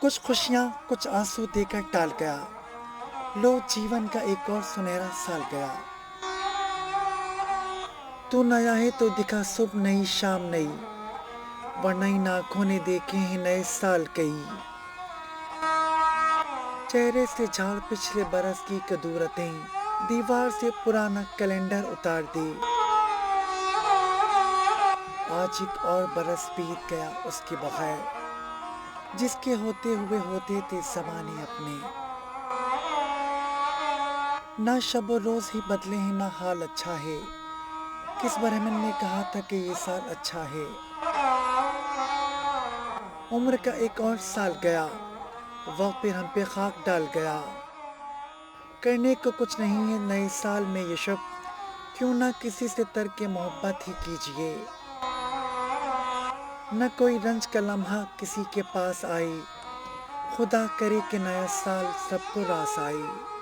کچھ خوشیاں کچھ آنسو دے کر ٹال گیا، لو جیون کا ایک اور سنہرا سال گیا۔ تو نیا ہے تو دکھا صبح نئی شام نئی، ورنہ ہی آنکھوں نے دیکھے ہیں نئے سال کئی۔ چہرے سے جھاڑ پچھلے برس کی کدورتیں، دیوار سے پرانا کیلنڈر اتار دے۔ آج ایک اور برس بیت گیا اس کے بغیر، جس کے ہوتے ہوئے ہوتے تھے زمانے اپنے۔ نہ شب و روز ہی بدلے ہیں نہ حال اچھا ہے، کس برہمن نے کہا تھا کہ یہ سال اچھا ہے۔ عمر کا ایک اور سال گیا، وقت پھر ہم پہ خاک ڈال گیا۔ کرنے کو کچھ نہیں ہے نئے سال میں یہ شب، کیوں نہ کسی سے ترک محبت ہی کیجیے۔ نہ کوئی رنج کا لمحہ کسی کے پاس آئے، خدا کرے کہ نیا سال سب کو راس آئے۔